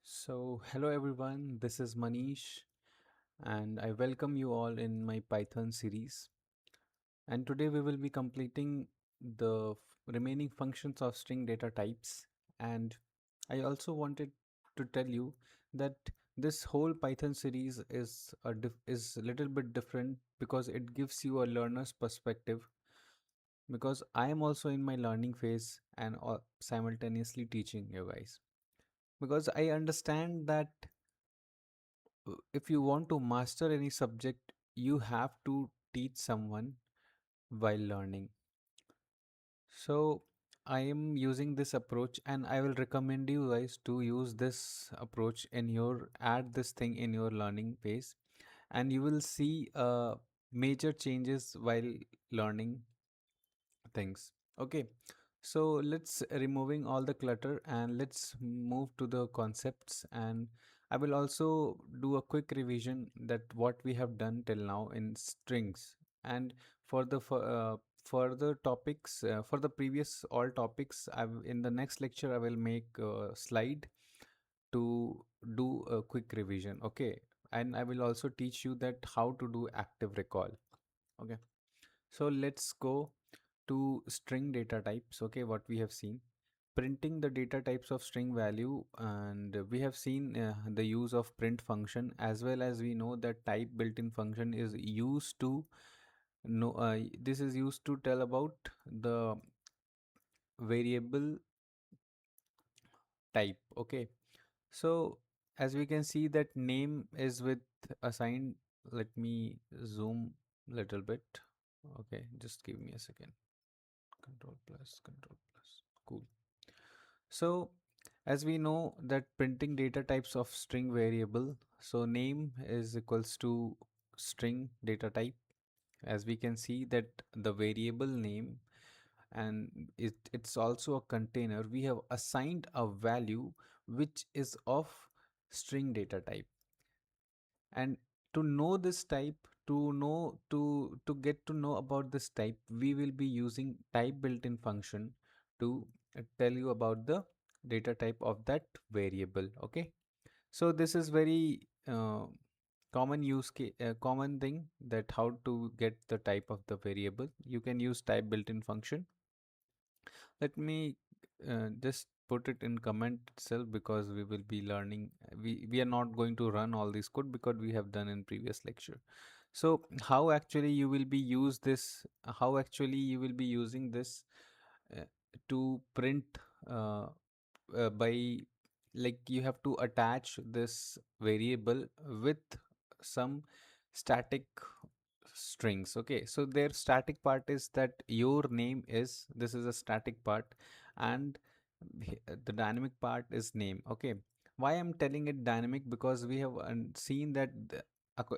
Hello everyone, this is Manish, and I welcome you all in my Python series. And today we will be completing the remaining functions of string data types. And I also wanted to tell you that this whole Python series is a little bit different because it gives you a learner's perspective. Because I am also in my learning phase and simultaneously teaching you guys. Because I understand that if you want to master any subject, you have to teach someone while learning. So, I am using this approach, and I will recommend you guys to use this approach in your add this thing in your learning phase, and you will see major changes while learning things. Okay, so let's removing all the clutter and let's move to the concepts, and I will also do a quick revision that what we have done till now in strings. And for the further topics, for the previous all topics, in the next lecture I will make a slide to do a quick revision. Okay, and I will also teach you that how to do active recall. Okay, so let's go to string data types. Okay, what we have seen, printing the data types of string value, and we have seen the use of print function, as well as we know that type built-in function is used to know this is used to tell about the variable type. Okay, so as we can see that name is with assigned. Let me zoom little bit. Okay, just give me a second. Control plus, cool. So as we know that printing data types of string variable, so name is equals to string data type. As we can see that the variable name, and it's also a container, we have assigned a value which is of string data type. And to know this type, to get to know about this type, we will be using type built-in function to tell you about the data type of that variable. Okay, so this is very common thing, that how to get the type of the variable. You can use type built-in function. Let me just put it in comment itself, because we will be learning. We are not going to run all this code because we have done in previous lecture. So how actually you will be use this? How actually you will be using this uh, to print by, like, you have to attach this variable with some static strings. Okay, so their static part is that your name is, this is a static part, and the dynamic part is name. Okay, why I'm telling it dynamic? Because we have seen that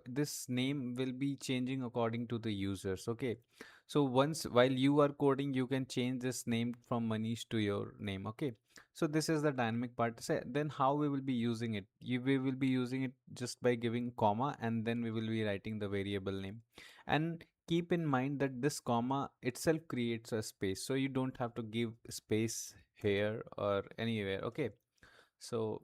this name will be changing according to the users. Okay, so once while you are coding, you can change this name from Manish to your name. Okay, so this is the dynamic part. Then how we will be using it? We will be using it just by giving comma, and then we will be writing the variable name. And keep in mind that this comma itself creates a space, so you don't have to give space here or anywhere. Okay, so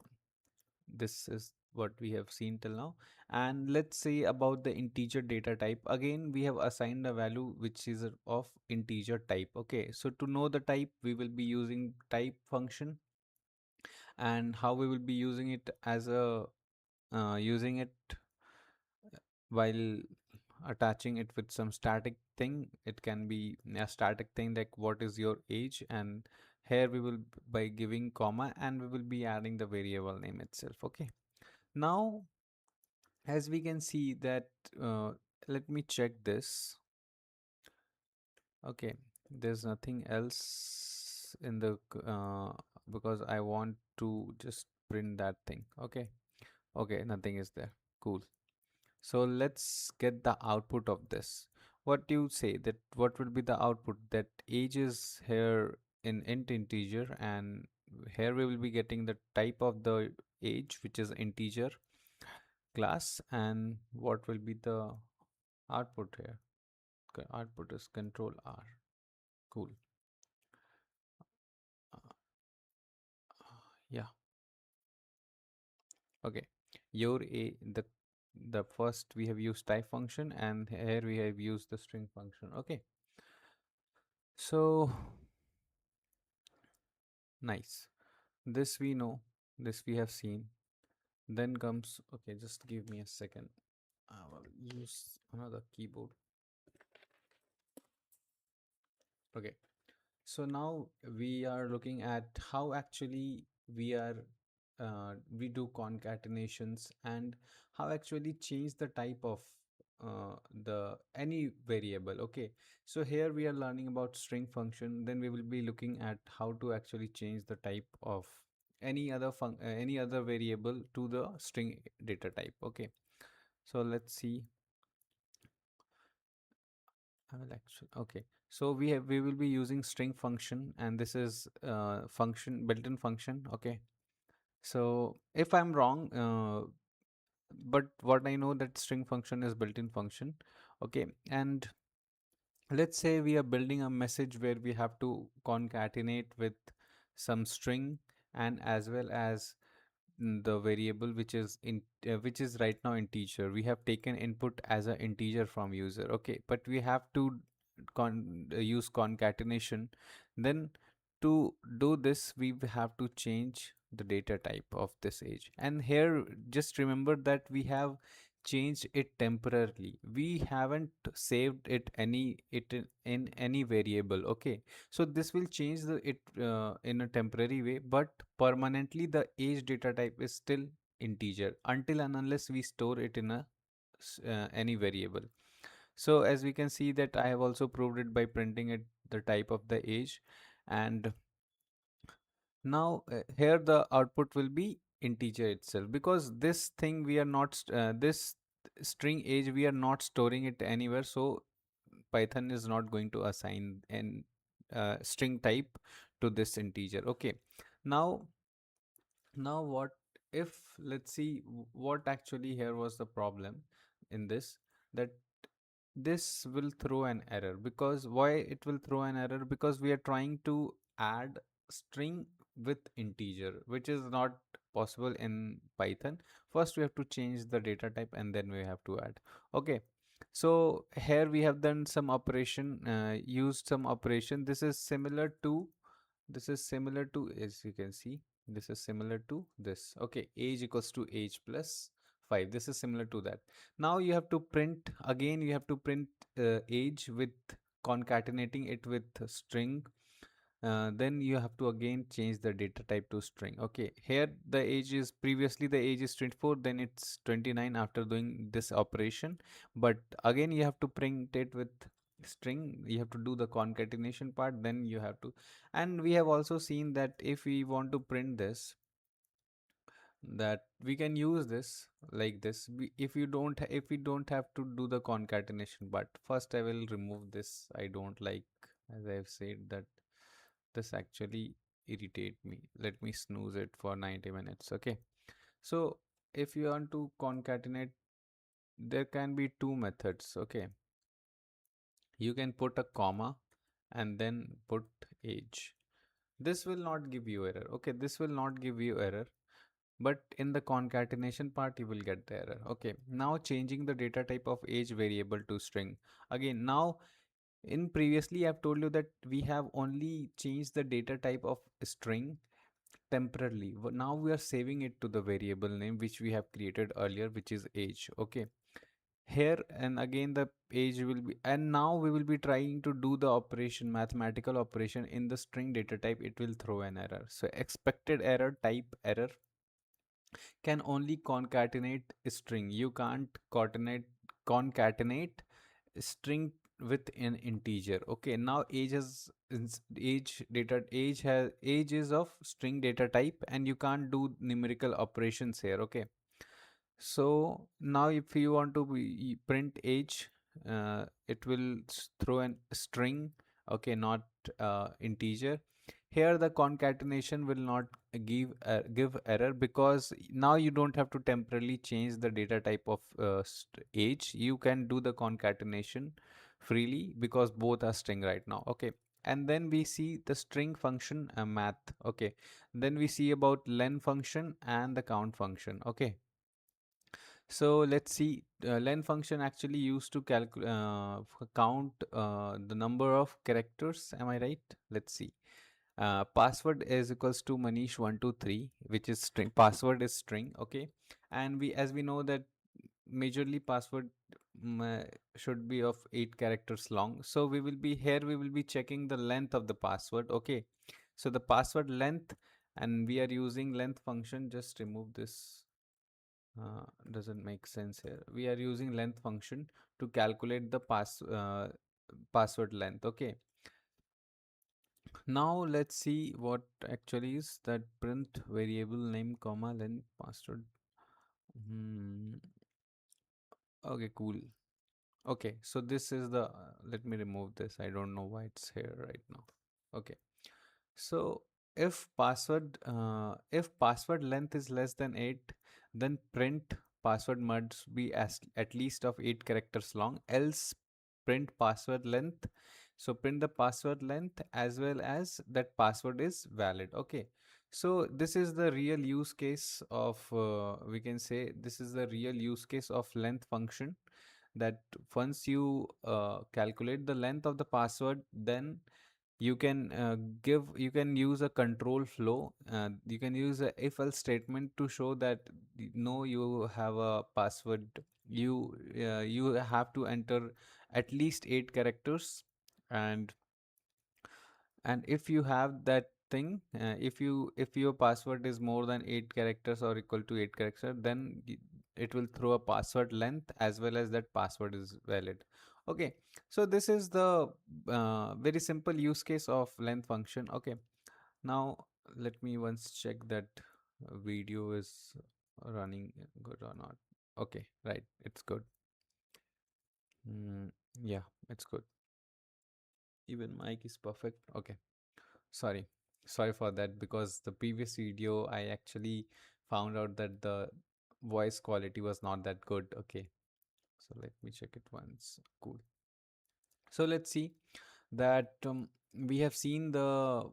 this is what we have seen till now. And let's say about the integer data type. Again, we have assigned a value which is of integer type. Okay, so to know the type, we will be using type function. And how we will be using it as a using it while attaching it with some static thing. It can be a static thing like what is your age, and here we will by giving comma, and we will be adding the variable name itself. Okay, now as we can see that uh, let me check this. Okay, there's nothing else in the because I want to just print that thing. Okay, okay, nothing is there. Cool. So let's get the output of this. What do you say that what will be the output? That age is here in int integer, and here we will be getting the type of the age, which is integer class. And what will be the output here? Output is control R. Cool. Uh, yeah. Okay, your a the first we have used type function, and here we have used the string function. Okay, so nice. This we know, this we have seen. Then comes, okay, just give me a second. I will use another keyboard. Okay. So now we are looking at how actually we do concatenations and how actually change the type of the any variable. Okay, so here we are learning about string function. Then we will be looking at how to actually change the type of any other variable to the string data type. Okay, so let's see. I will actually, okay. So we will be using string function, and this is function built-in function. Okay. So if I'm wrong, but what I know that string function is built-in function. Okay. And let's say we are building a message where we have to concatenate with some string and as well as the variable which is right now integer. We have taken input as an integer from user. Okay, but we have to use concatenation. Then to do this we have to change the data type of this age, and here just remember that we have changed it temporarily. We haven't saved it in any variable. Okay, so this will change the it in a temporary way, but permanently the age data type is still integer until and unless we store it in a any variable. So as we can see that I have also proved it by printing it the type of the age, and now here the output will be integer itself, because this thing we are not this string age we are not storing it anywhere, so Python is not going to assign an string type to this integer. Okay, now what if, let's see what actually here was the problem in this, that this will throw an error. Because why it will throw an error? Because we are trying to add string with integer, which is not possible in Python. First we have to change the data type and then we have to add. Okay, so here we have done some operation, used some operation. This is similar to, as you can see, this is similar to this. Okay, age equals to age plus 5. This is similar to that. Now you have to print again, you have to print age with concatenating it with a string. Then you have to again change the data type to string. Okay, here the age is, previously the age is 24, then it's 29 after doing this operation. But again you have to print it with string, you have to do the concatenation part, then you have to. And we have also seen that if we want to print this, that we can use this like this. If you don't if we don't have to do the concatenation, but first I will remove this. I don't like, as I've said, that this actually irritate me. Let me snooze it for 90 minutes. Okay, so if you want to concatenate, there can be two methods. Okay, you can put a comma and then put age. This will not give you error. Okay, this will not give you error, but in the concatenation part you will get the error. Okay, now changing the data type of age variable to string. Again, now in previously I've told you that we have only changed the data type of string temporarily. Now we are saving it to the variable name which we have created earlier, which is age. Okay, here and again the age will be, and now we will be trying to do the operation, mathematical operation in the string data type. It will throw an error. So expected error, type error, can only concatenate string. You can't concatenate string with an integer. Okay, now age is of string data type, and you can't do numerical operations here. Okay, so now if you want to print age, it will throw an string. Okay, not integer. Here the concatenation will not give error, because now you don't have to temporarily change the data type of age. You can do the concatenation freely because both are string right now. Okay, and then we see the string function math. Okay, then we see about len function and the count function. Okay, so let's see, len function actually used to count the number of characters. Am I right? Let's see. Password is equals to Manish 123, which is string. Password is string. Okay, and we, as we know that majorly password should be of 8 characters long. So we will be here. We will be checking the length of the password. Okay, so the password length, and we are using length function. Just remove this, doesn't make sense here. We are using length function to calculate the password length. Okay, now let's see what actually is that print variable name comma length password. Hmm. Okay, cool. Okay, so this is the let me remove this. I don't know why it's here right now. Okay, so if password length is less than 8, then print password must be as at least of 8 characters long, else print password length. So print the password length as well as that password is valid. Okay, so this is the real use case of we can say this is the real use case of length function, that once you calculate the length of the password, then you can you can use a control flow, you can use a if else statement to show that no, you have a password, you have to enter at least 8 characters, and if you have that thing, if your password is more than 8 characters or equal to 8 characters, then it will throw a password length as well as that password is valid. Okay, so this is the very simple use case of length function. Okay, now let me once check that video is running good or not. Okay, right, it's good. Yeah, it's good. Even mic is perfect. Okay, sorry, sorry for that, because the previous video I actually found out that the voice quality was not that good. Okay, so let me check it once. Cool. So let's see that we have seen the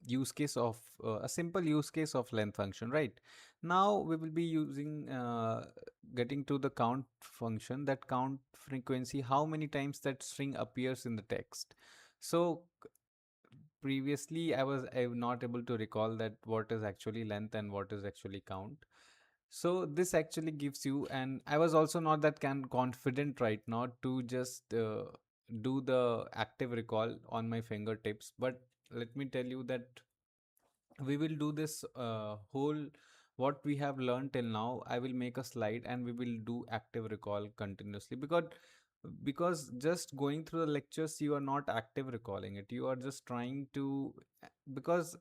use case of a simple use case of length function, right? Now we will be using getting to the count function, that count frequency, how many times that string appears in the text. So previously I'm not able to recall that what is actually length and what is actually count. So this actually gives you, and I was also not that confident right now to just do the active recall on my fingertips, but let me tell you that we will do this whole what we have learned till now. I will make a slide and we will do active recall continuously, because just going through the lectures, you are not active recalling it, you are just trying to because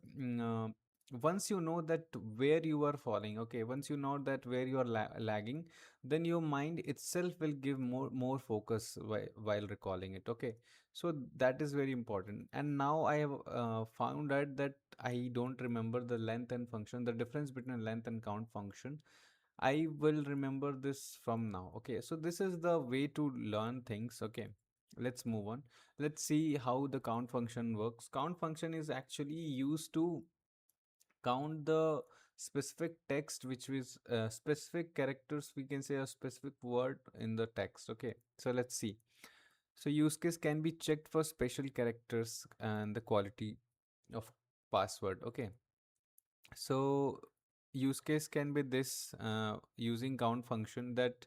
once you know that where you are falling, okay, once you know that where you are lagging, then your mind itself will give more focus while recalling it. Okay, so that is very important. And now I have found out that I don't remember the length and function, the difference between length and count function. I will remember this from now. Okay, so this is the way to learn things. Okay, let's move on. Let's see how the count function works. Count function is actually used to count the specific text, which is specific characters, we can say a specific word in the text. Okay, so let's see. So use case can be checked for special characters and the quality of password. Okay, so use case can be this using count function, that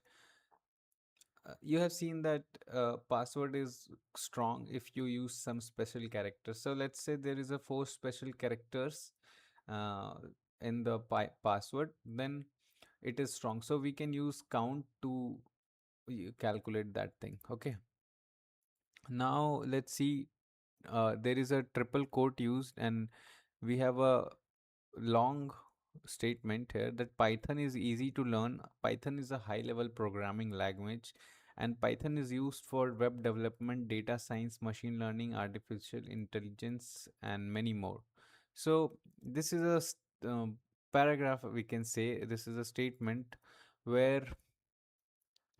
you have seen that password is strong if you use some special characters. So let's say there is a 4 special characters uh, in the password, then it is strong, so we can use count to calculate that thing. Okay, now let's see, there is a triple quote used, and we have a long statement here that Python is easy to learn. Python is a high level programming language, and Python is used for web development, data science, machine learning, artificial intelligence, and many more. So this is a paragraph, we can say this is a statement where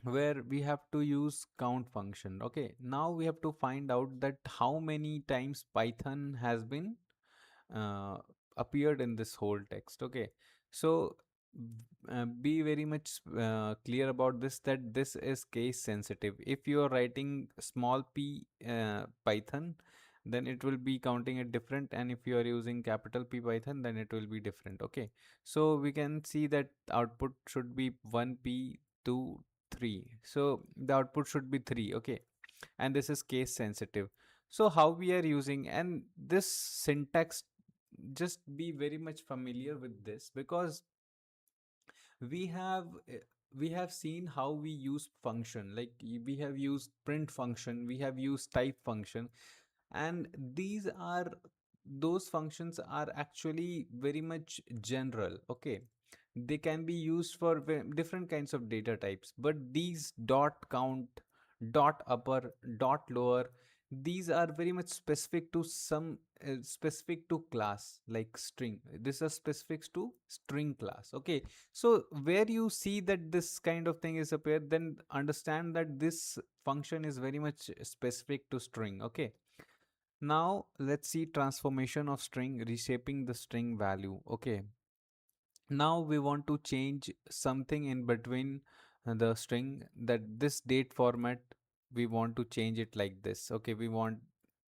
where we have to use count function. Okay, now we have to find out that how many times Python has been uh, appeared in this whole text. Okay, so be very much clear about this, that this is case sensitive. If you are writing small p Python, then it will be counting it different, and if you are using capital P Python, then it will be different. Okay, so we can see that output should be 1p 2 3, so the output should be 3. Okay, and this is case sensitive. So how we are using, and this syntax, just be very much familiar with this, because we have uh, we have seen how we use function, like we have used print function, we have used type function, and these are, those functions are actually very much general. Okay, they can be used for different kinds of data types, but these dot count, dot upper, dot lower, these are very much specific to some specific to class, like string. This is specific to string class. Okay, so where you see that this kind of thing is appeared, then understand that this function is very much specific to string. Okay, now let's see transformation of string, reshaping the string value. Okay, now we want to change something in between the string, that this date format, we want to change it like this. Okay, we want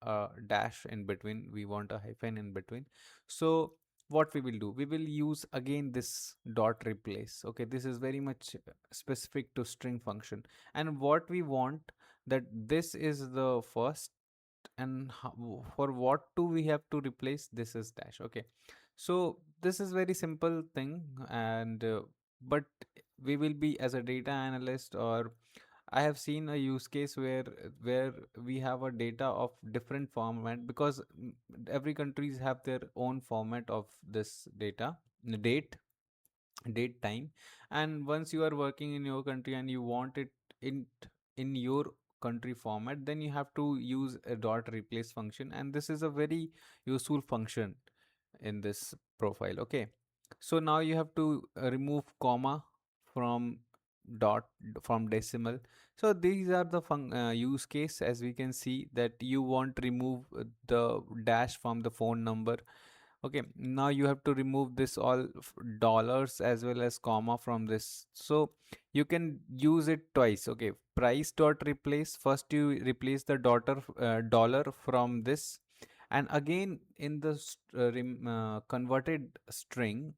a dash in between, we want a hyphen in between. So what we will do, we will use again this dot replace. Okay, this is very much specific to string function, and what we want, that this is the first, and for what do we have to replace, this is dash. Okay, so this is very simple thing, and but we will be as a data analyst, or I have seen a use case where we have a data of different format, because every countries have their own format of this data, date, time. And once you are working in your country and you want it in your country format, then you have to use a dot replace function, and this is a very useful function in this profile. Okay, so now you have to remove comma from dot, from decimal. So these are the use case. As we can see that you want to remove the dash from the phone number. Okay, now you have to remove this all dollars as well as comma from this, so you can use it twice. Okay, price dot replace, first you replace the dollar from this, and again in the converted string,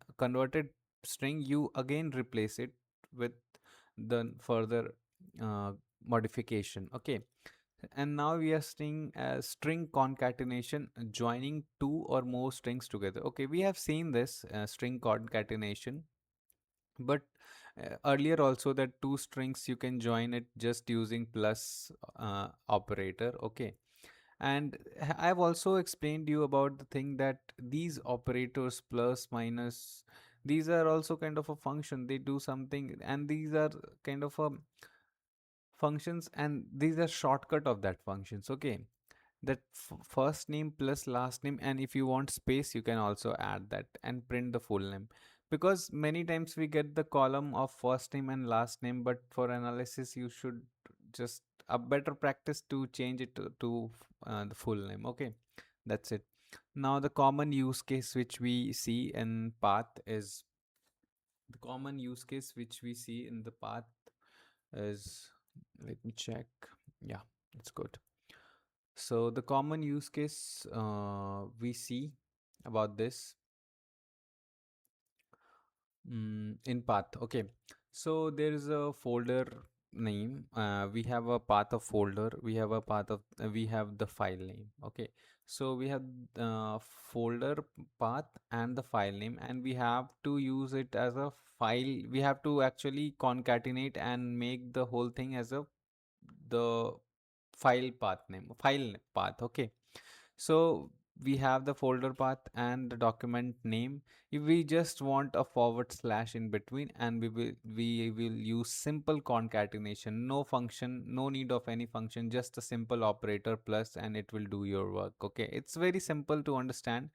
you again replace it with the further uh, modification. Okay, and now we are seeing string concatenation, joining two or more strings together. Okay, we have seen this string concatenation, but earlier also, that two strings you can join it just using plus operator. Okay, and I've also explained you about the thing that these operators, plus, minus, these are also kind of a function, they do something, and these are kind of a functions, and these are shortcut of that functions. Okay, that first name plus last name, and if you want space, you can also add that and print the full name, because many times we get the column of first name and last name, but for analysis you should just a better practice to change it to the full name. Okay, that's it. Now the common use case which we see in path is, the common use case which we see in the path is, let me check. Yeah, it's good. So the common use case we see about this in path. Okay, so there is a folder name. We have a path of folder. We have a path of we have the file name. Okay, so we have folder path and the file name, and we have to use it as a file. We have to actually concatenate and make the whole thing as a the file path name, path. Okay, so we have the folder path and the document name. If we just want a forward slash in between, and we will use simple concatenation, no function, no need of any function, just a simple operator plus, and it will do your work. Okay, it's very simple to understand.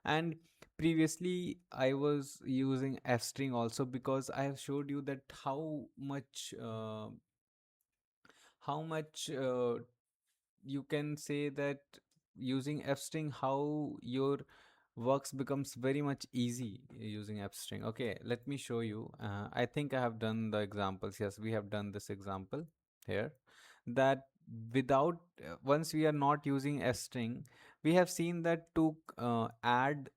And previously I was using f string also, because I have showed you that how much how much you can say that using f string, how your works becomes very much easy using f string. Okay, let me show you. I think I have done the examples. Yes, we have done this example here, that without once we are not using f string, we have seen that to add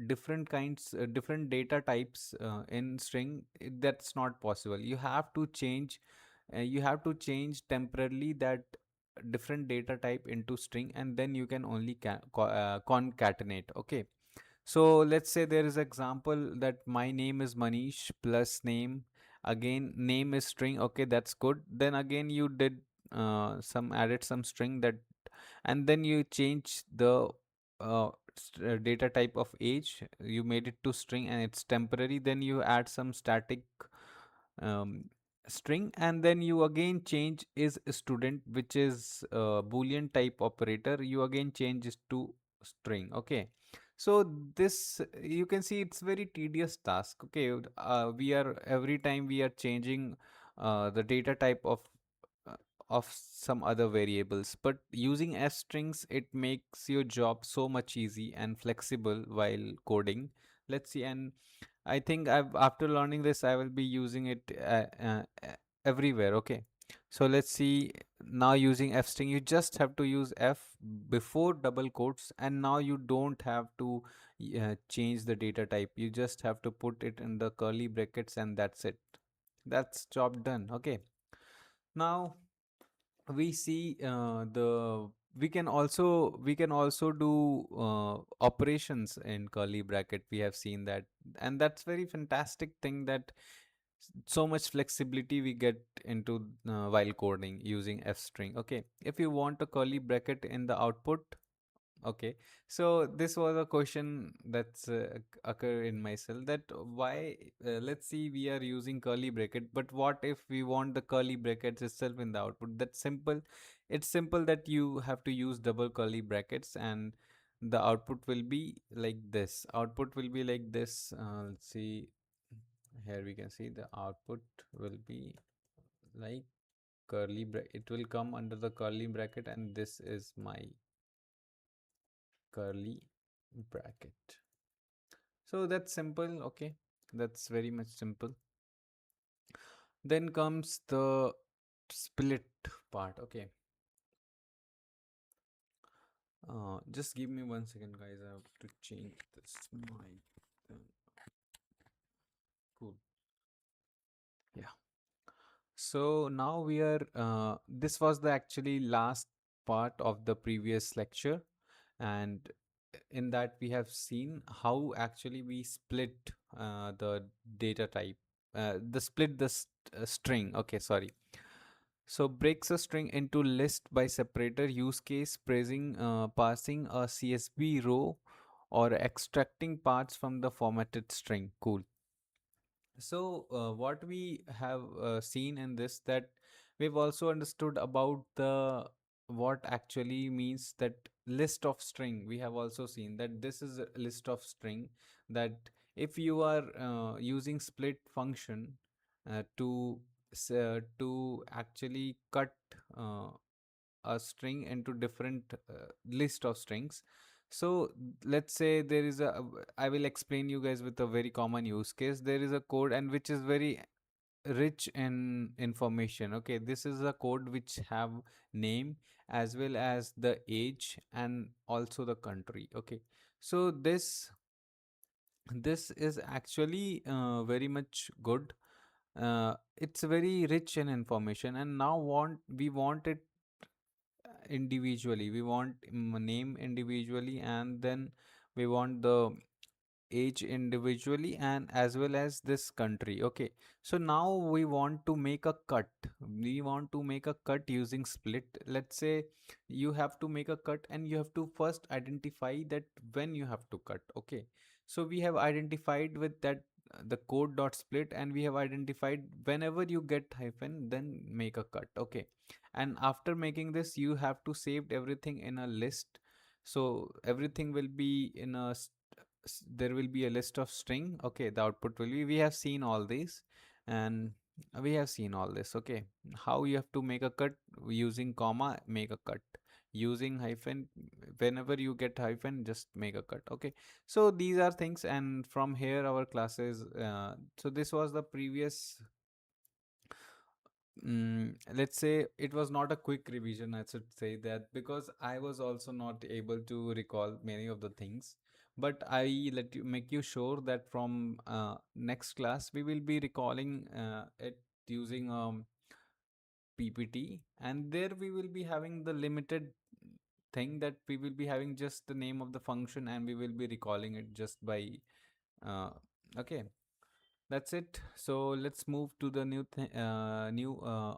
different kinds different data types in string, that's not possible. You have to change temporarily that different data type into string, and then you can only concatenate. Okay, so let's say there is example that my name is Manish plus name, again name is string. Okay, that's good. Then again you did some added some string, that and then you change the data type of age, you made it to string and it's temporary. Then you add some static um, string, and then you again change is a student, which is a boolean type operator, you again change it to string. Okay, so this you can see it's very tedious task. Okay, we are every time we are changing the data type uh, of some other variables, but using s strings, it makes your job so much easy and flexible while coding. Let's see. And I think after learning this, I will be using it everywhere. Okay. So let's see. Now using f string, you just have to use f before double quotes, and now you don't have to change the data type. You just have to put it in the curly brackets, and that's it. That's job done. Okay. Now we see the we can also do operations in curly bracket. We have seen that, and that's very fantastic thing, that so much flexibility we get into while coding using f string. Okay, if you want a curly bracket in the output. Okay, so this was a question that's occur in myself, that why let's see, we are using curly bracket, but what if we want the curly brackets itself in the output? That's simple. It's simple that you have to use double curly brackets, and the output will be like this. Output will be like this. Let's see. Here we can see the output will be like curly bracket. It will come under the curly bracket, and this is my curly bracket. So that's simple. Okay, that's very much simple. Then comes the split part. Okay, just give me 1 second, guys. I have to change this mic. Cool. Yeah. So now we are. This was the actually last part of the previous lecture, and in that we have seen how actually we split the data type, the split the string. Okay, sorry. So breaks a string into list by separator, use case, passing a CSV row, or extracting parts from the formatted string. Cool. So what we have seen in this, that we've also understood about the what actually means that list of string. We have also seen that this is a list of string, that if you are using split function to actually cut uh, a string into different list of strings. So let's say there is a, I will explain you guys with a very common use case. There is a code and which is very rich in information. Okay, this is a code which have name as well as the age and also the country. Okay, so this is actually very much good. It's very rich in information, and now we want it individually. We want name individually, and then we want the age individually, and as well as this country. Okay, so now we want to make a cut. We want to make a cut using split. Let's say you have to make a cut, and you have to first identify that when you have to cut. Okay, so we have identified with that the code dot split, and we have identified whenever you get hyphen, then make a cut. Okay, and after making this, you have to save everything in a list. So everything will be in a there will be a list of string. Okay, the output will be, we have seen all these. And We have seen all this. Okay, how you have to make a cut using comma, make a cut using hyphen. Whenever you get hyphen, just make a cut. Okay, so these are things, and from here our classes. So this was the previous. Let's say it was not a quick revision, I should say that, because I was also not able to recall many of the things. But I let you make you sure that from next class we will be recalling it using PPT, and there we will be having the limited thing that we will be having just the name of the function, and we will be recalling it just by uh, okay, that's it. So let's move to the new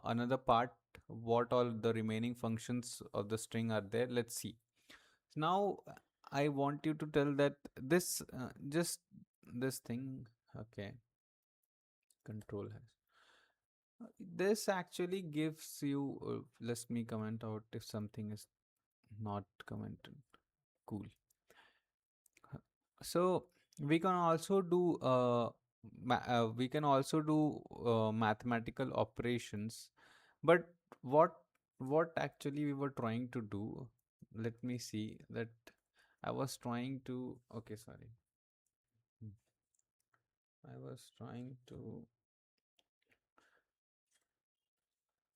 another part. What all the remaining functions of the string are there? Let's see. Now I want you to tell that this just this thing. Okay, control has. This actually gives you. Let me comment out if something is not commented. Cool. So we can also do we can also do mathematical operations, but what what actually we were trying to do? Let me see that I was trying to. Okay, sorry. Hmm. I was trying to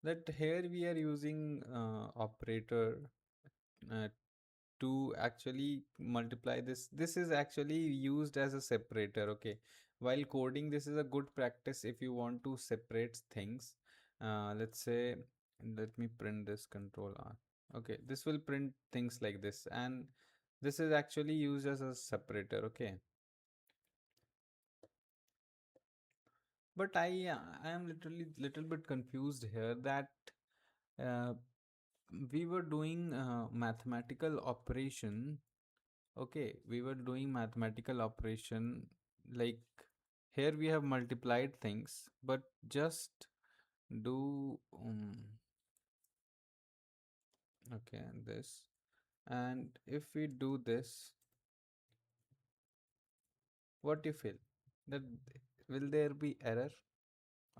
that here we are using operator uh, to actually multiply this. This is actually used as a separator. Okay, while coding this is a good practice if you want to separate things. Let's say, let me print this control R. Okay, this will print things like this, and this is actually used as a separator. Okay, but I am literally little bit confused here that uh, we were doing mathematical operation. Okay, we were doing mathematical operation, like here we have multiplied things, but just do okay this, and if we do this, what if it that will there be error?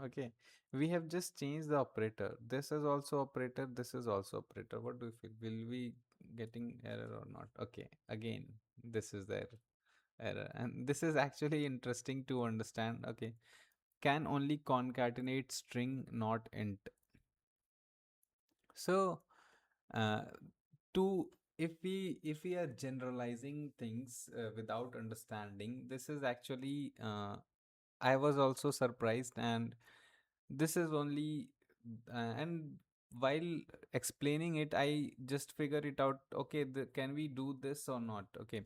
Okay, we have just changed the operator. This is also operator. This is also operator. What do you feel? Will we getting error or not? Okay, again, this is there error, and this is actually interesting to understand. Okay, can only concatenate string, not int. So uh, to if we are generalizing things without understanding, this is actually I was also surprised, and this is only and while explaining it I just figure it out. Okay, can we do this or not? Okay,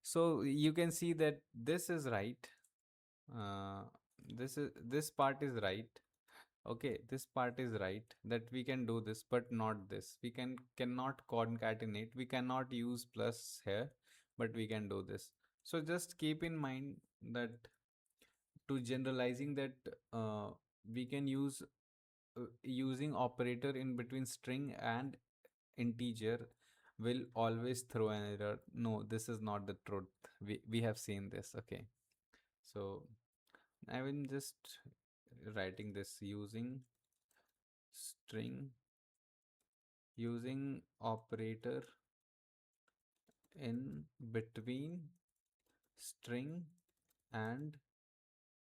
so you can see that this is right. uh, this part is right. Okay, this part is right that we can do this, but not this. We cannot concatenate. We cannot use plus here, but we can do this. So just keep in mind that to generalizing that we can use using operator in between string and integer will always throw an error. No, this is not the truth. We have seen this. Okay, so I will just writing this using string, using operator in between string and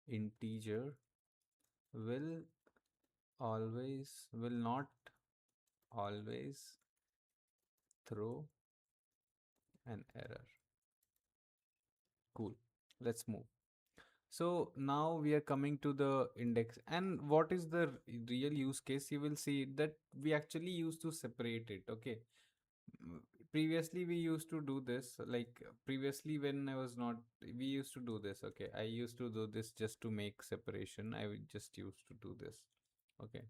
integer will not always throw an error. Cool, let's move. So now we are coming to the index, and what is the real use case? You will see that we actually used to separate it. Okay, Mm, previously we used to do this, like previously when I was not, we used to do this. Okay, I used to do this just to make separation. I would just used to do this. Okay,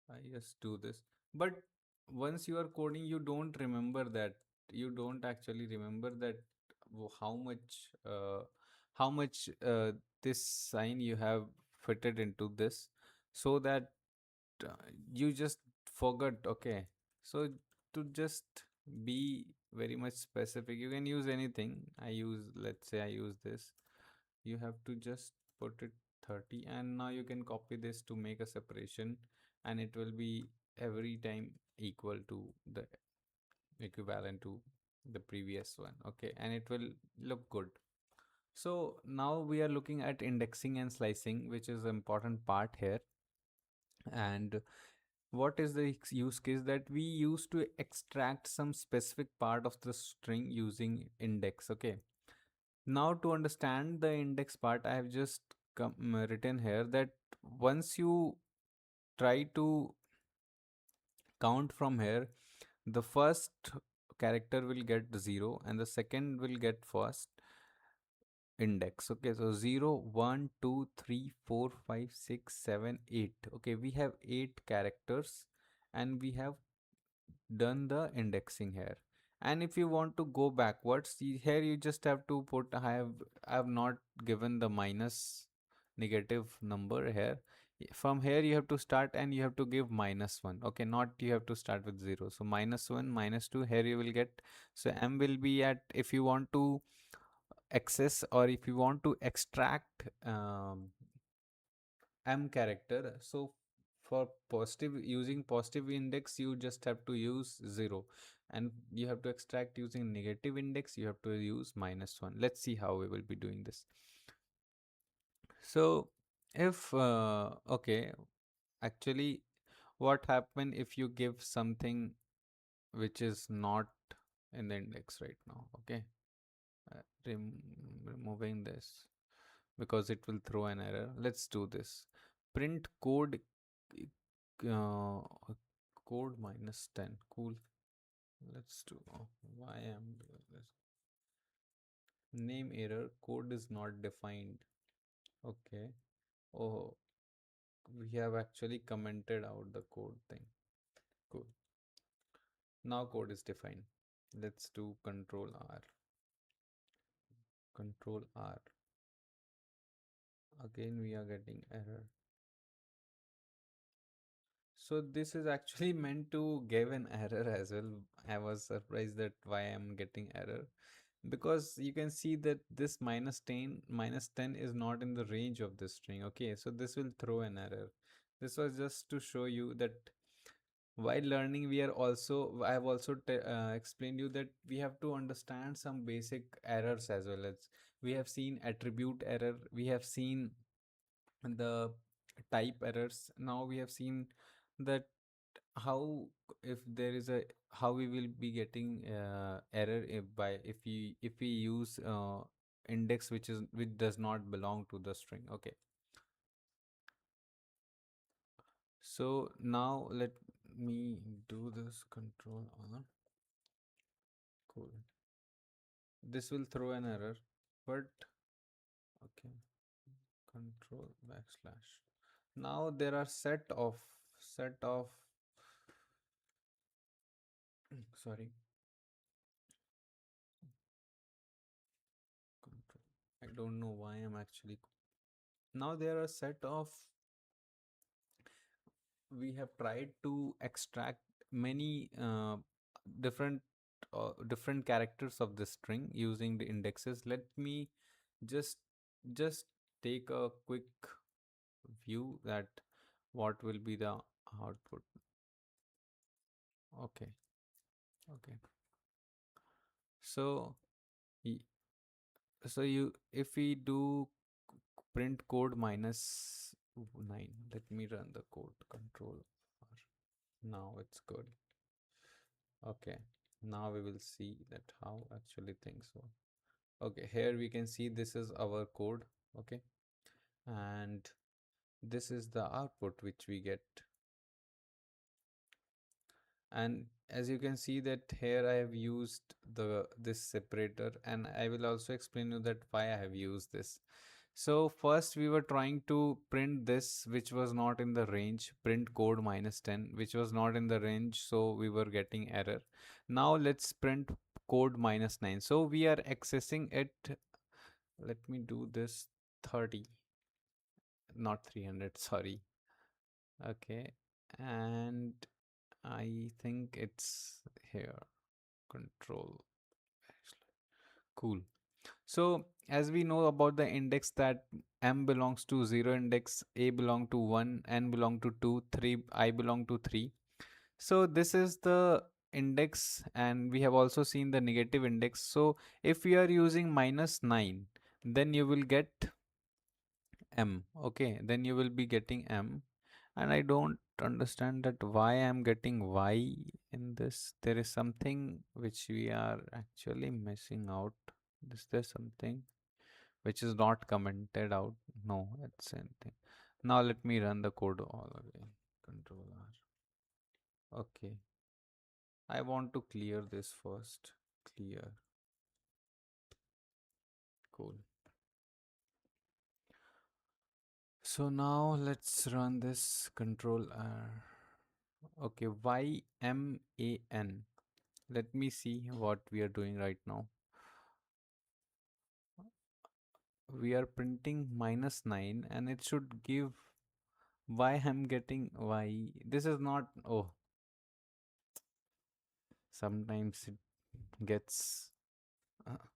I just do this, but once you are coding you don't remember that. You don't actually remember that how much this sign you have fitted into this, so that uh, you just forgot. Okay, so to just be very much specific, you can use anything. I use, let's say I use this. You have to just put it 30, and now you can copy this to make a separation, and it will be every time equal to the equivalent to the previous one. Okay, and it will look good. So now we are looking at indexing and slicing, which is an important part here. And what is the use case that we use to extract some specific part of the string using index? Okay, now to understand the index part, I have just written here that once you try to count from here, the first character will get 0 and the second will get first index. Okay, so 0, 1, 2, 3, 4, 5, 6, 7, 8. Okay, we have 8 characters and we have done the indexing here. And if you want to go backwards, here you just have to put I have not given the minus negative number here. From here you have to start and you have to give -1. Okay, not you have to start with 0. So -1, -2, here you will get. So m will be at, if you want to access or if you want to extract m character, so for positive, using positive index, you just have to use 0, and you have to extract using negative index, you have to use -1. Let's see how we will be doing this. So if okay, actually what happen if you give something which is not in the index right now? Okay, removing this because it will throw an error. Let's do this. Print code uh, code -10. Cool. Let's do. Oh, why am doing this? Name error. Code is not defined. Okay. Oh, we have actually commented out the code thing. Cool. Now code is defined. Let's do Control R. Control R. Again, we are getting error. So this is actually meant to give an error as well. I was surprised that why I'm getting error, because you can see that this -10 is not in the range of this string. Okay, so this will throw an error. This was just to show you that while learning, I have also explained you that we have to understand some basic errors as well. As we have seen attribute error, we have seen the type errors. Now we have seen that how, if there is a, how we will be getting error if we use index which does not belong to the string. Okay, so now let me do this. Control R. Cool. This will throw an error, but okay, control backslash. Now there are set of sorry, control. I don't know why I'm actually. Now there are set of, we have tried to extract many different characters of the string using the indexes. Let me just just take a quick view that what will be the output. Okay, okay. So you, if we do print code -9, let me run the code. Control R. Now it's good. Okay, now we will see that how actually things work. Okay, here we can see this is our code. Okay, and this is the output which we get. And as you can see that here I have used this separator, and I will also explain you that why I have used this. So first we were trying to print this which was not in the range, print code -10, which was not in the range, so we were getting error. Now let's print code -9. So we are accessing it. Let me do this 30, not 300, sorry. Okay, and I think it's here. Control. Cool. So as we know about the index that m belongs to 0 index, a belong to 1, n belong to 2, 3, I belong to 3. So this is the index, and we have also seen the negative index. So if we are using -9, then you will get m. Okay, then you will be getting m. And I don't understand that why I'm getting y in this. There is something which we are actually missing out. Is there something which is not commented out? No, it's same thing. Now let me run the code all again. Control R. Okay. I want to clear this first. Clear. Cool. So now let's run this control R. Okay, YMAN. Let me see what we are doing right now. We are printing -9 and it should give why I'm getting y. This is not, oh, sometimes it gets uh,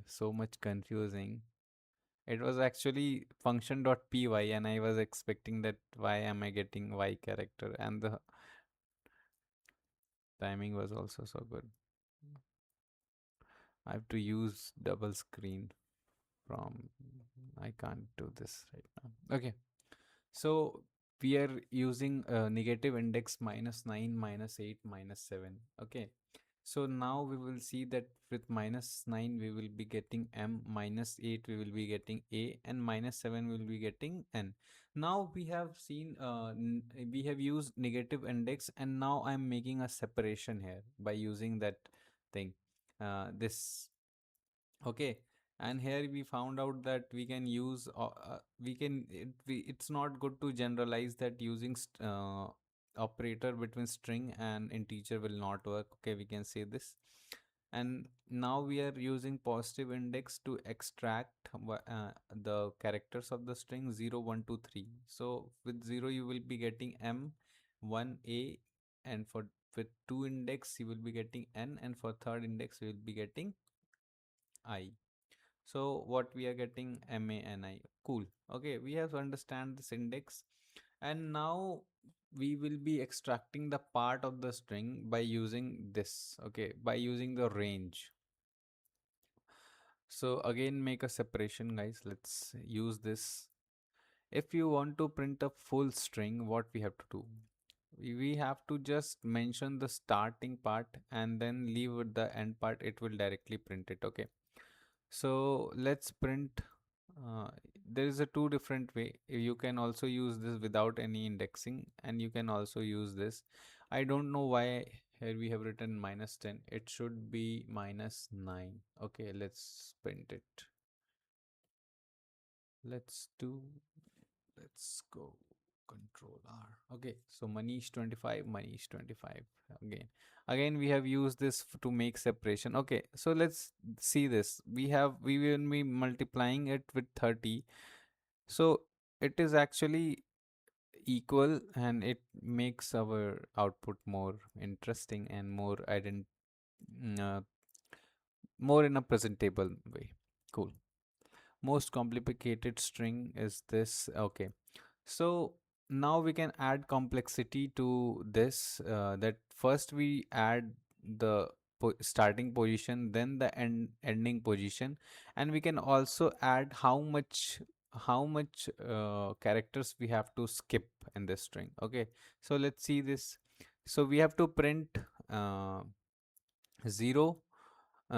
so much confusing. It was actually function.py and I was expecting that why am I getting y character, and the timing was also so good. I have to use double screen from, I can't do this right now. Okay. So we are using negative index -9, -8, -7. Okay. So now we will see that with -9 we will be getting m, -8 we will be getting a, and -7 will be getting n. Now we have seen we have used negative index, and now I'm making a separation here by using that thing. This Okay, and here we found out that we can use it's not good to generalize that using operator between string and integer will not work. Okay, we can say this. And now we are using positive index to extract the characters of the string 0, 1, 2, 3. So with 0 you will be getting m, 1 a, and for with 2 index you will be getting n, and for third index you will be getting I. So what we are getting MANI. Cool. Okay, we have to understand this index, and now we will be extracting the part of the string by using this. Okay, by using the range. So again, make a separation, guys. Let's use this. If you want to print a full string, what we have to do? We have to just mention the starting part and then leave with the end part. It will directly print it. Okay. So let's print. Uh, there is a two different way. You can also use this without any indexing, and you can also use this. I don't know why here we have written -10. It should be -9. Okay, let's print it. Let's do. Let's go. Control R. Okay, so Manish 25, Manish 25. Again we have used this to make separation. Okay, so let's see this. We will be multiplying it with 30. So it is actually equal, and it makes our output more interesting and uh, more in a presentable way. Cool. Most complicated string is this. Okay, so now we can add complexity to this, that first we add the starting position, then the ending position, and we can also add how much characters we have to skip in this string. Okay, so let's see this. So we have to print uh, 0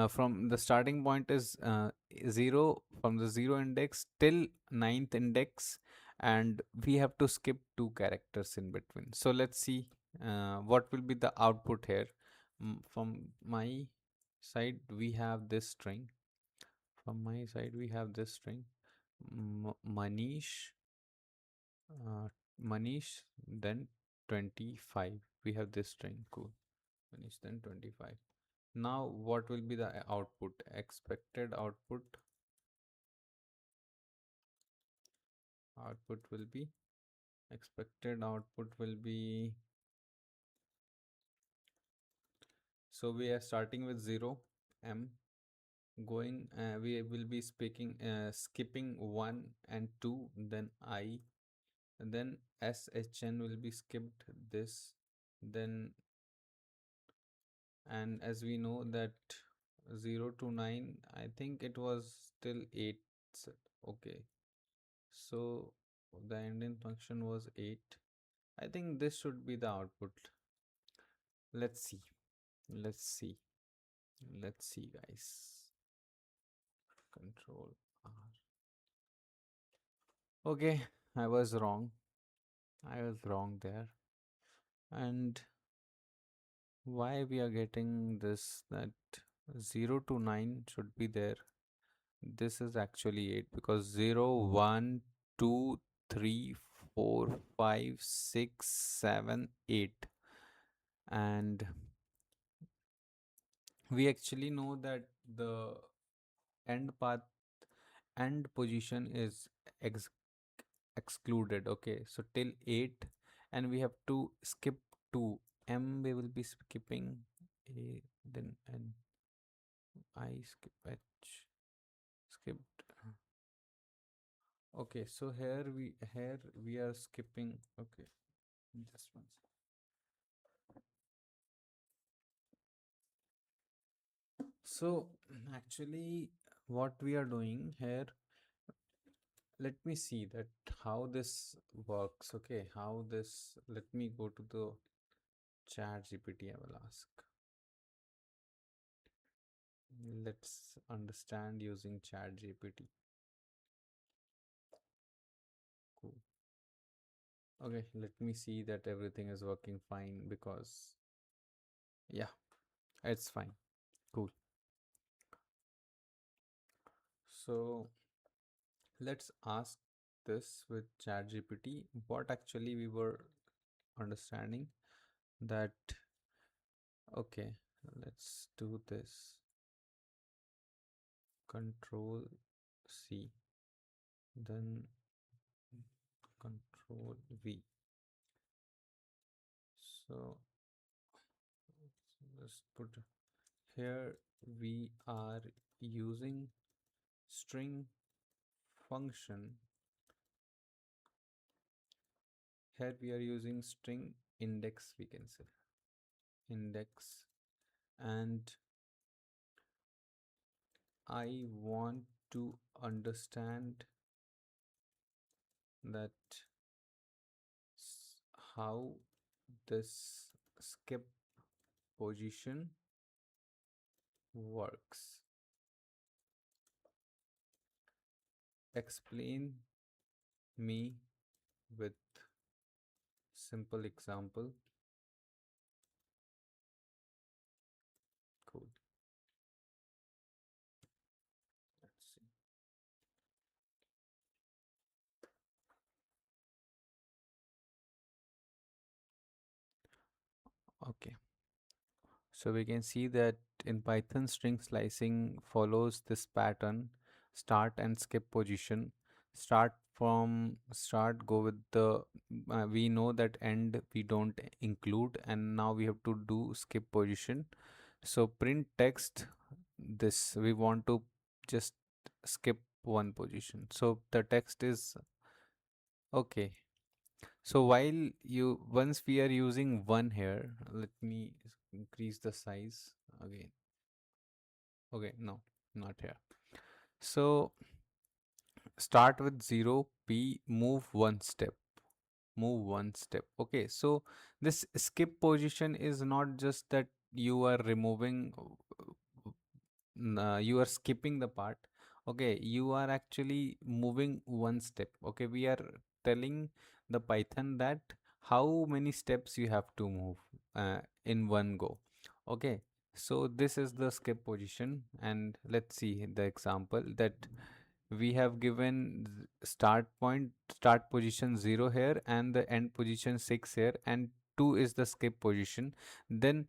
from the starting point is 0 from the 0 index till ninth index, and we have to skip two characters in between. So let's see what will be the output here. From my side we have this string. From my side we have this string. Manish, uh, Manish, then 25. We have this string. Cool. Manish, then 25. Now what will be the output? Expected output will be expected output will be, so we are starting with 0 m, going, we will be speaking, skipping 1 and 2, then I, then shn will be skipped this, then, and as we know that 0 to 9, I think it was still 8 set. Okay, so the ending function was 8. I think this should be the output. Let's see. Let's see. Let's see, guys. Control R. Okay, I was wrong. I was wrong there. And why we are getting this that 0 to 9 should be there. This is actually 8 because 0, 1, 2, 3, 4, 5, 6, 7, 8. And we actually know that the end path end position is ex excluded. Okay, so till 8, and we have to skip 2. M we will be skipping A, then N, I skip H, skipped. Okay, so here we are skipping. Okay, just one second. So actually, what we are doing here, let me see that how this works. Okay, how this, let me go to the chat GPT. I will ask. Let's understand using chat GPT. Cool. Okay, let me see that everything is working fine because, yeah, it's fine. Cool. So let's ask this with chat GPT. What actually we were understanding that, okay, let's do this. Control C, then Control V. So let's put here we are using string function. Here we are using string index, we can say index, and I want to understand that how this skip position works. Explain me with simple example. Cool. Let's see. Okay. So we can see that in Python, string slicing follows this pattern: start and skip position. Start from start, go with the, we know that end we don't include, and now we have to do skip position. So print text, this we want to just skip one position. So the text is okay. So while you, once we are using one here, let me increase the size again. Okay, no, not here. So start with 0, P, move one step, move one step. Okay, so this skip position is not just that you are removing, you are skipping the part. Okay, you are actually moving one step. Okay, we are telling the Python that how many steps you have to move in one go. Okay, so this is the skip position, and let's see the example that we have given start position 0 here, and the end position 6 here, and 2 is the skip position. Then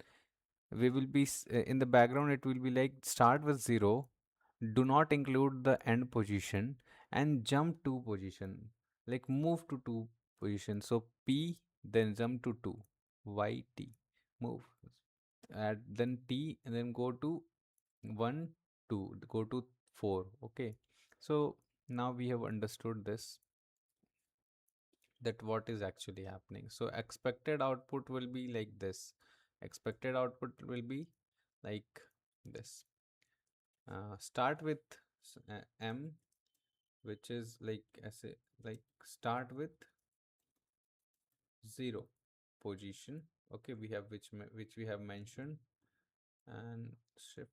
we will be in the background, it will be like start with 0, do not include the end position, and jump 2 position, like move to 2 position. So P, then jump to 2, YT, move, add then T, and then go to 1, 2, go to 4. Okay, so now we have understood this, that what is actually happening. So expected output will be like this. Expected output will be like this. Start with m, which is like as a, like start with 0 position. Okay, we have which we have mentioned, and shift,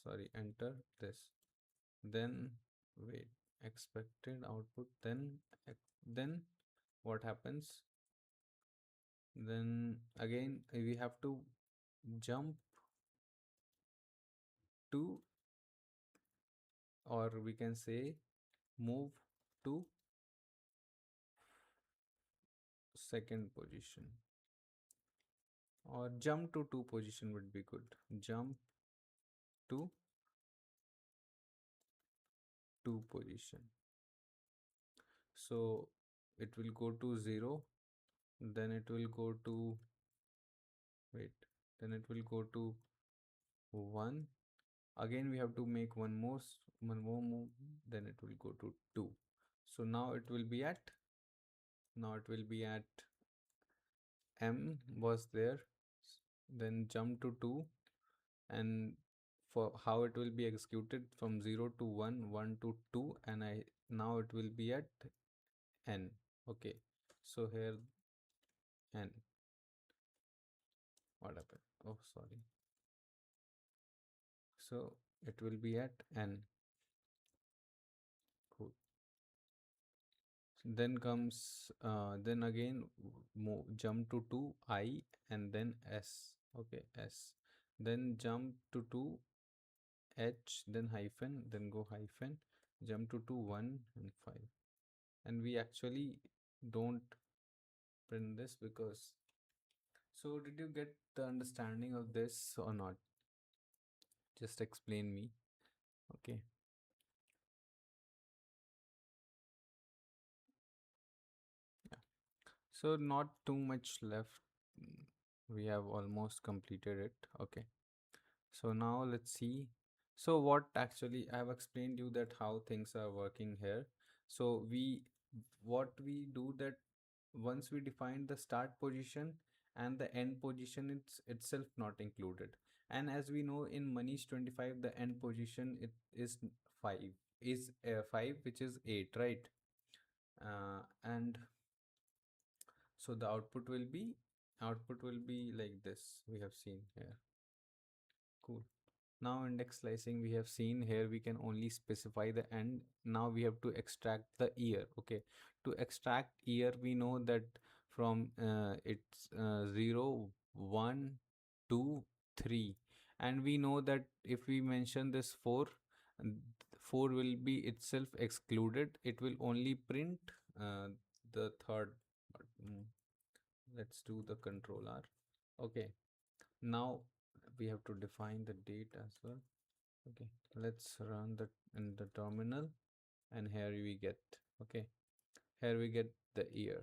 sorry, enter this. Then wait, expected output, then what happens? Then again we have to jump to, or we can say move to second position, or jump to 2 position would be good. Jump to 2 position. So it will go to 0, then it will go to, wait, then it will go to 1. Again we have to make one more move, then it will go to 2. So now it will be at, now it will be at m was there, then jump to 2, and for how it will be executed from 0 to 1, 1 to 2, and I now it will be at n. Okay, so here n, what happened? Oh, sorry. So it will be at n. Cool. Then comes then again move, jump to 2 I, and then s. Okay, s. Then jump to 2 h, then hyphen, then go hyphen, jump to 2 1 and 5. And we actually don't print this because, so did you get the understanding of this or not? Just explain me. Okay. Yeah. So not too much left. We have almost completed it. Okay. So now let's see. So what actually I have explained you that how things are working here. So what we do that once we define the start position and the end position, it's itself not included. And as we know in Manish 25, the end position it is 5, is 5, which is 8, right? And so the output will be like this, we have seen here. Cool. Now index slicing we have seen here, we can only specify the end. Now we have to extract the year. Okay, to extract year we know that from it's 0 1 2 3, and we know that if we mention this 4, 4 will be itself excluded, it will only print the third. mm, let's do the control R. Okay, now we have to define the date as well. Okay, let's run that in the terminal, and here we get, okay, here we get the year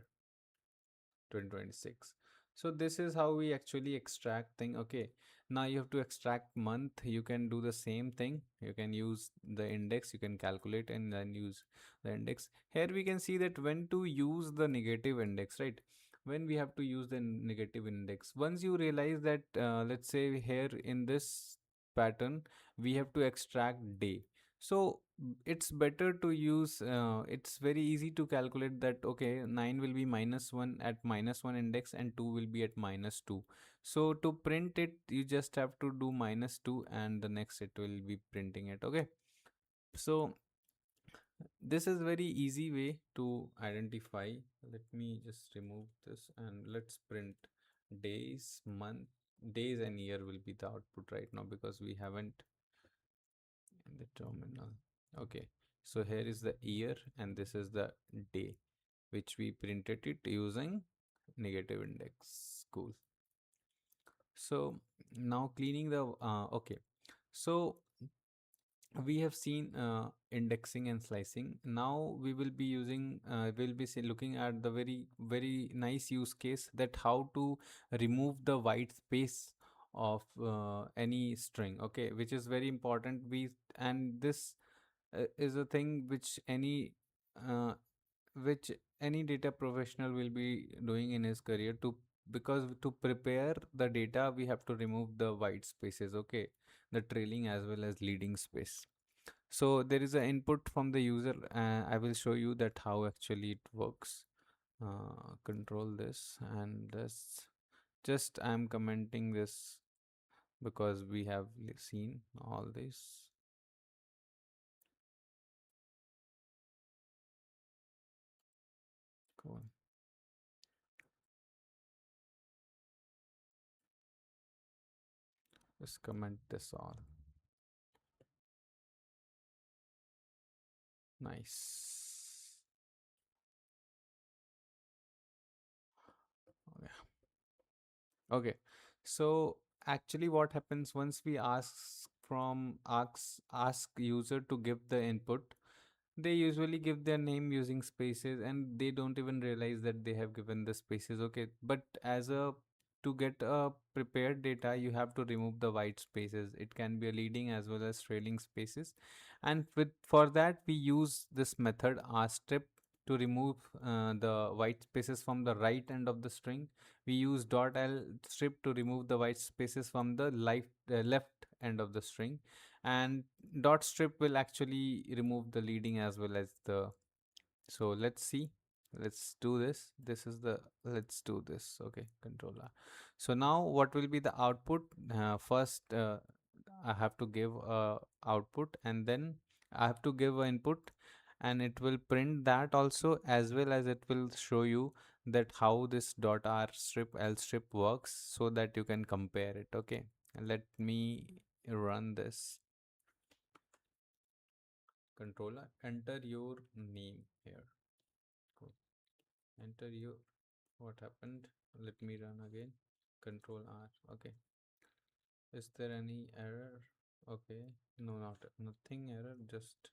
2026. So this is how we actually extract thing. Okay, now you have to extract month. You can do the same thing. You can use the index, you can calculate and then use the index. Here we can see that when to use the negative index, right? When we have to use the negative index, once you realize that let's say here in this pattern we have to extract day, so it's better to use it's very easy to calculate that, okay, 9 will be -1 at -1 index and 2 will be at -2. So to print it you just have to do -2 and the next it will be printing it. Okay, so this is very easy way to identify. Let me just remove this and let's print days, month, days and year will be the output right now because we haven't in the terminal. Okay, so here is the year and this is the day, which we printed it using negative index. Cool. So now cleaning the okay, so we have seen indexing and slicing. Now we will be using we'll be looking at the very nice use case, that how to remove the white space of any string, okay, which is very important. We and this is a thing uh, which any data professional will be doing in his career, to because to prepare the data we have to remove the white spaces, okay, the trailing as well as leading space. So there is an input from the user. I will show you that how actually it works. Control this and this. Just I'm commenting this because we have seen all this. Cool. Just comment this all. Nice. Okay. Okay. So actually what happens once we ask user to give the input, they usually give their name using spaces and they don't even realize that they have given the spaces, okay, but as a to get a prepared data you have to remove the white spaces. It can be a leading as well as trailing spaces, and with for that we use this method rstrip to remove the white spaces from the right end of the string. We use lstrip to remove the white spaces from the left end of the string, and dot strip will actually remove the leading as well as the. So let's see, let's do this. This is the, let's do this, okay, controller. So now what will be the output? First I have to give a output, and then I have to give an input, and it will print that also, as well as it will show you that how this dot r strip l strip works, so that you can compare it, okay. Let me run this. Controller, enter your name here. Cool. Enter your, what happened? Let me run again. Control R. Okay. Is there any error? Okay. No, not nothing error. Just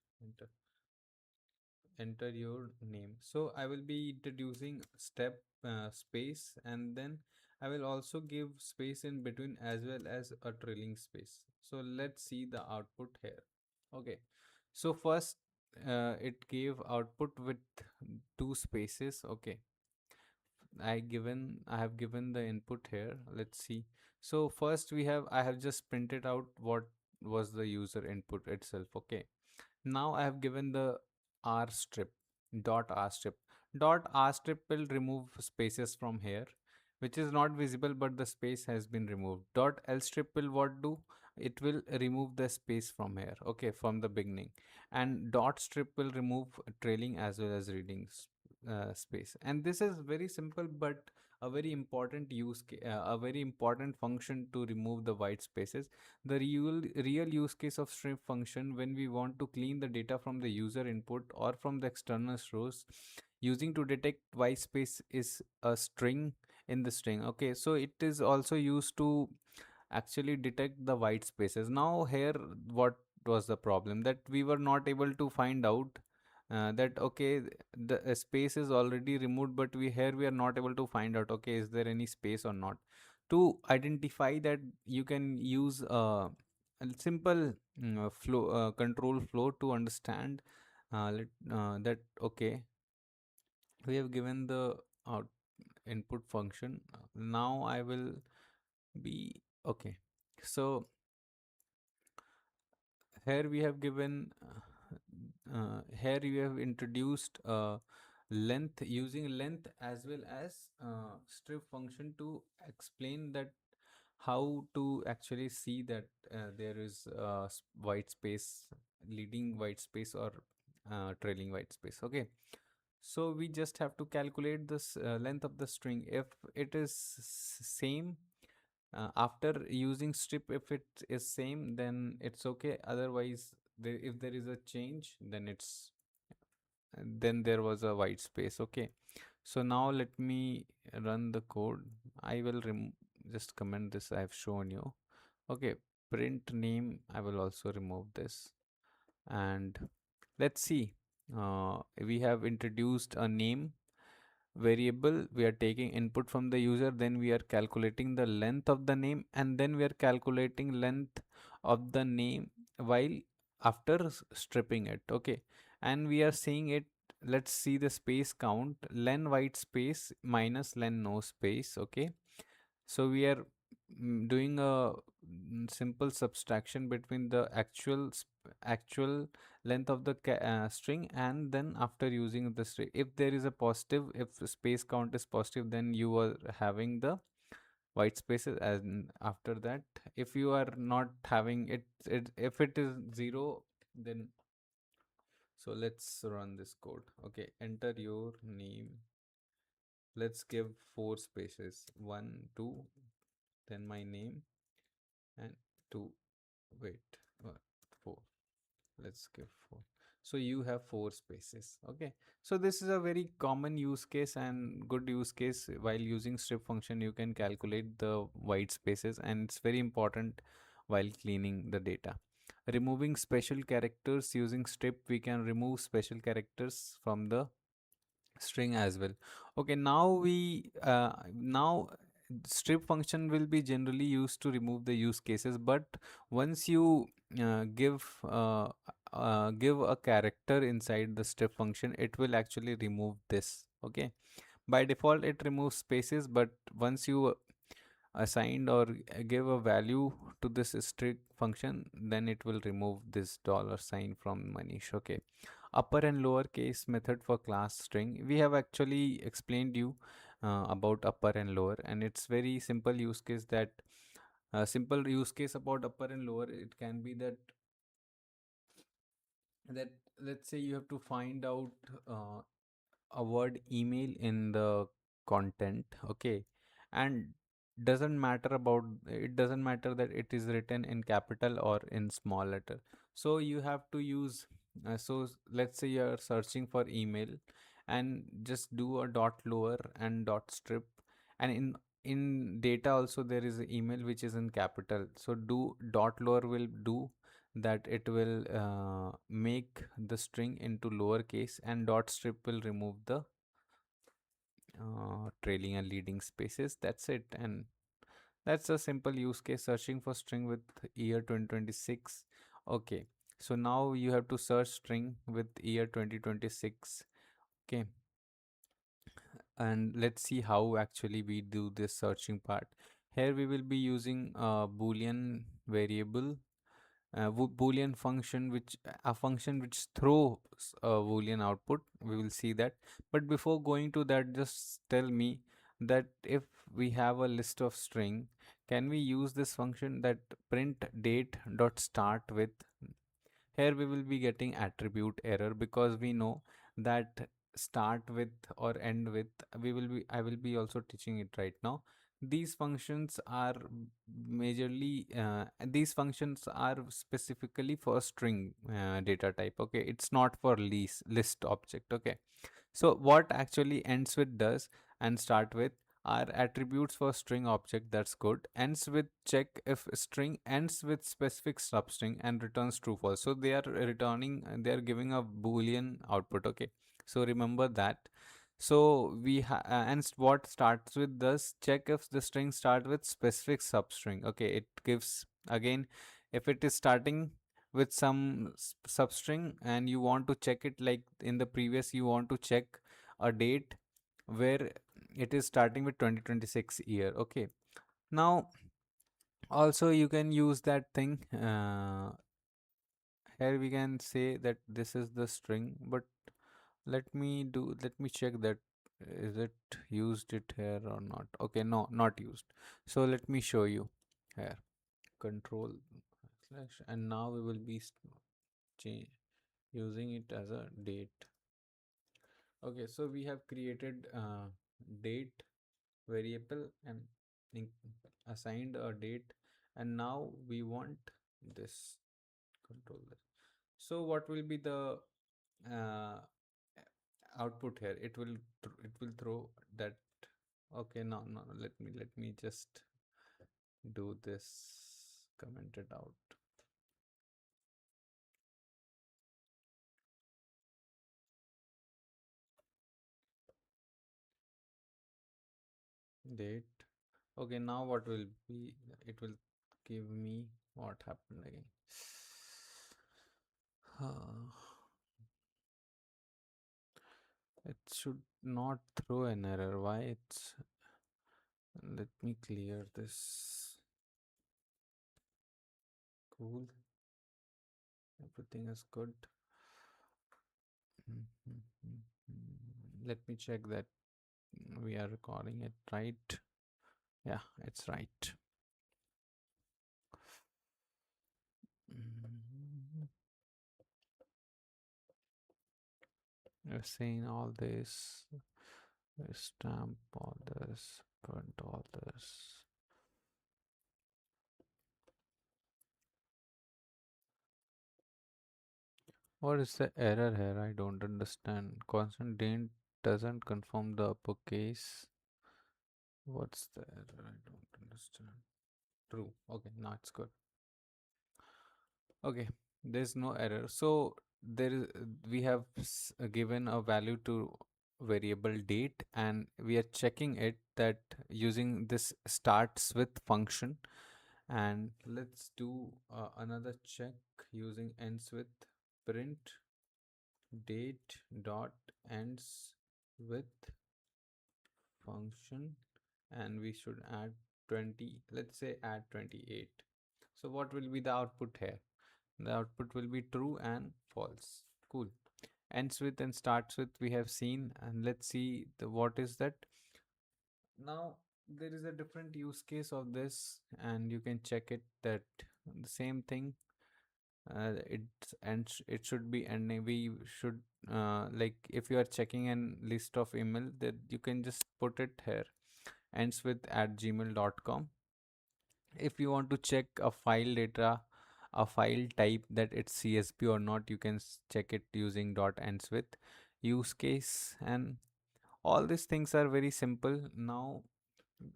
enter your name. So I will be introducing step space, and then I will also give space in between as well as a trailing space. So let's see the output here. Okay. So first it gave output with two spaces. Okay. I have given the input here. Let's see. So first I have just printed out what was the user input itself. Okay. Now I have given the r strip, dot r strip. Dot r strip will remove spaces from here, which is not visible, but the space has been removed. Dot l strip will what do? It will remove the space from here, okay, from the beginning. And dot strip will remove trailing as well as reading space. And this is very simple, but a very important a very important function to remove the white spaces. The real use case of strip function, when we want to clean the data from the user input or from the external source, using to detect white space, is a string in the string, okay. So it is also used to actually detect the white spaces. Now here what was the problem, that we were not able to find out that okay, the space is already removed, but we are not able to find out, okay, is there any space or not. To identify that, you can use a simple flow control flow to understand that okay, we have given the out input function. Now I will be okay. So here we have given here we have introduced length, using length as well as strip function to explain that how to actually see that there is white space, leading white space or trailing white space, okay. So we just have to calculate this length of the string. If it is same after using strip, if it is same, then it's okay. Otherwise, if there is a change, then it's then there was a white space, okay. So now let me run the code. I will just comment this I have shown you, okay. Print name, I will also remove this, and let's see, we have introduced a name, variable, we are taking input from the user, then we are calculating the length of the name, and then we are calculating length of the name while after stripping it. Okay, and we are seeing it. Let's see the space count: len white space minus len no space. Okay, so we are doing a simple subtraction between the actual length of the string, and then after using the string, if there is a positive, if the space count is positive, then you are having the white spaces, and after that, if you are not having it, if it is zero, then so let's run this code. Okay, enter your name. Let's give four spaces: one, two, then my name, and two, wait, four. Let's give four. So you have four spaces. Okay, so this is a very common use case and good use case. While using strip function, you can calculate the white spaces, and it's very important while cleaning the data. Removing special characters: using strip, we can remove special characters from the string as well. Okay, now now strip function will be generally used to remove the use cases, but once you give a character inside the strip function, it will actually remove this. Okay, by default it removes spaces, but once you assigned or give a value to this string function, then it will remove this dollar sign from Manish. Okay, upper and lower case method for class string, we have actually explained you about upper and lower, and it's very simple use case. That simple use case about upper and lower, it can be that let's say you have to find out uh, a word email in the content. Okay, and doesn't matter that it is written in capital or in small letter. So you have to use let's say you are searching for email, and just do a dot lower and dot strip, and in data also there is an email which is in capital, so do dot lower will do that. It will make the string into lowercase, and dot strip will remove the trailing and leading spaces. That's it, and that's a simple use case, searching for string with year 2026. Okay, so now you have to search string with year 2026. Okay, and let's see how actually we do this searching part. Here we will be using a boolean variable, boolean function, which a function which throws a boolean output. We will see that, but before going to that, just tell me that if we have a list of string, can we use this function that print date dot start with? Here we will be getting attribute error, because we know that start with or end with, I will be also teaching it right now. These functions are these functions are specifically for string data type. Okay, it's not for list object. Okay, so what actually ends with does and start with are attributes for string object. That's good. Ends with check if string ends with specific substring and returns true false. So they are they are giving a boolean output. Okay, so remember that. So what starts with does check if the string start with specific substring. Okay, it gives again, if it is starting with some substring and you want to check it, like in the previous you want to check a date where it is starting with 2026 year. Okay, now also you can use that thing. Here we can say that this is the string, but let me check that is it used it here or not. Okay, no, not used. So let me show you here, control slash, and now we will be change using it as a date. Okay, so we have created date variable and assigned a date, and now we want this, control this. So what will be the uh, output here? It will throw that. Okay, no, let me just do this, comment it out. date. Okay, now what will be, it will give me what happened again. It should not throw an error. Why it's, let me clear this. Cool. Everything is good. Let me check that we are recording it right. Yeah, it's right. We've seen all this. We stamp all this, print all this. What is the error here? I don't understand. Constant dent doesn't confirm the uppercase. What's the error? I don't understand. True. Okay, now it's good. Okay, there's no error. So there is, we have given a value to variable date, and we are checking it that using this starts with function. And let's do another check using ends with print date dot ends with function, and we should add 20, let's say add 28. So what will be the output here? The output will be true and false. Cool. Ends with and starts with we have seen, and let's see the what is that. Now there is a different use case of this, and you can check it that the same thing. It should be, and we should like if you are checking a list of email, that you can just put it here, ends with at gmail.com. If you want to check a file data, a file type, that it's CSV or not, you can check it using dot ends with use case. And all these things are very simple. Now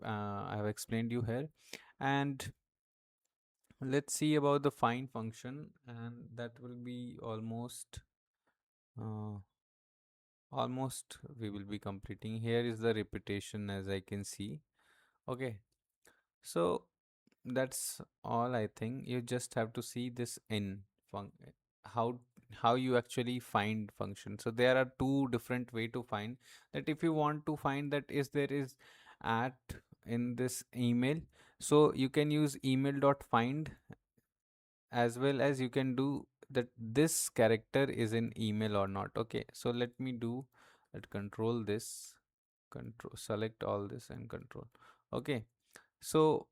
I have explained you here, and let's see about the find function, and that will be uh, almost we will be completing. Here is the repetition, as I can see. Okay, so that's all. I think you just have to see this in how how you actually find function. So there are two different way to find that. If you want to find that is there is at in this email, so you can use email dot find, as well as you can do that this character is in email or not. Okay, so let me do that. Control this, control select all this and control. Okay, so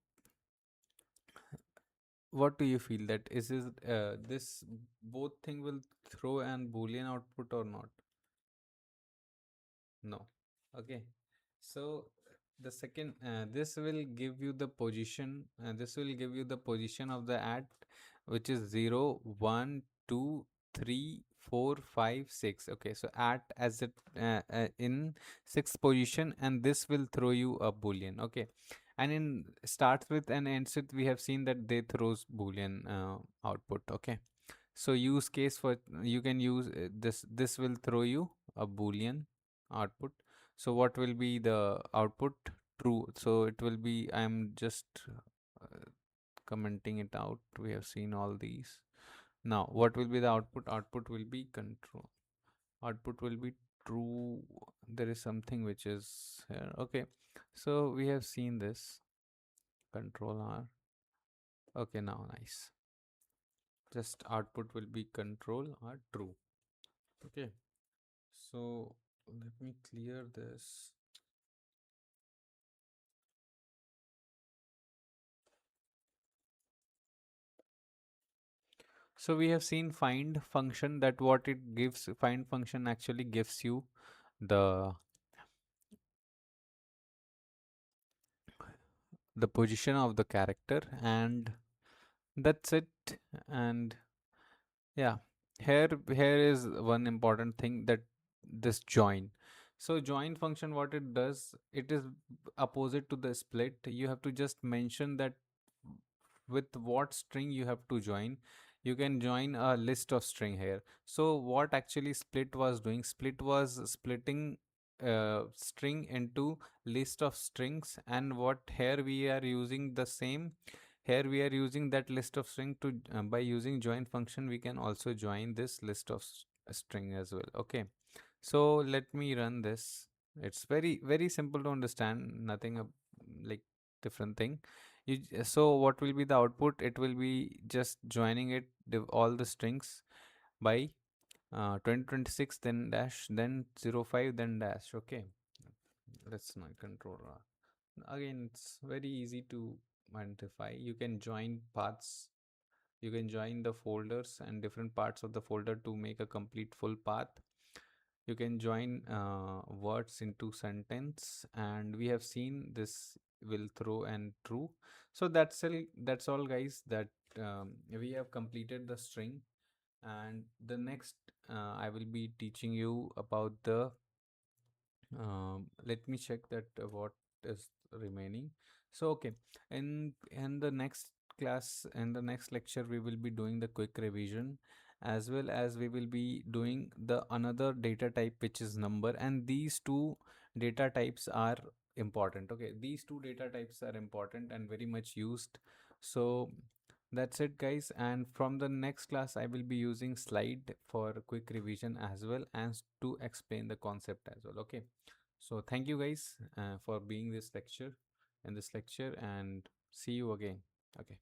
what do you feel that is this both thing will throw an boolean output or not? No. Okay, so the second this will give you the position, this will give you the position of the at, which is 0 1 2 3 4 5 6. Okay, so at as it in sixth position, and this will throw you a boolean. Okay, and in starts with and ends with we have seen that they throws boolean output. Okay, so use case for you can use this will throw you a boolean output. So what will be the output? True. So it will be, I'm just commenting it out. We have seen all these. Now what will be the output? Output will be control. Output will be true. There is something which is here. Okay, so we have seen this. Control R. Okay, now nice. Just output will be control or true. Okay, so let me clear this. So we have seen find function, that what it gives. Find function actually gives you the position of the character, and that's it. And yeah, here is one important thing, that this join. So join function, what it does, it is opposite to the split. You have to just mention that with what string you have to join. You can join a list of string here. So what actually split was doing, split was splitting string into list of strings, and what here we are using the same. Here we are using that list of string to by using join function we can also join this list of string as well. Okay, so let me run this. It's very simple to understand, nothing like different thing. So what will be the output? It will be just joining it all the strings by 2026 then dash then 05 then dash. Okay, let's not control again. It's very easy to identify. You can join paths, you can join the folders and different parts of the folder to make a complete full path. You can join words into sentence, and we have seen this will throw and true. So that's all guys, that we have completed the string. And the next I will be teaching you about the let me check that what is remaining. So okay, in the next class, in the next lecture, we will be doing the quick revision, as well as we will be doing the another data type which is number, and these two data types are important. Okay, these two data types are important and very much used. So that's it guys, and from the next class I will be using slide for quick revision as well as to explain the concept as well. Okay, so thank you guys for being this lecture in this lecture, and see you again. Okay.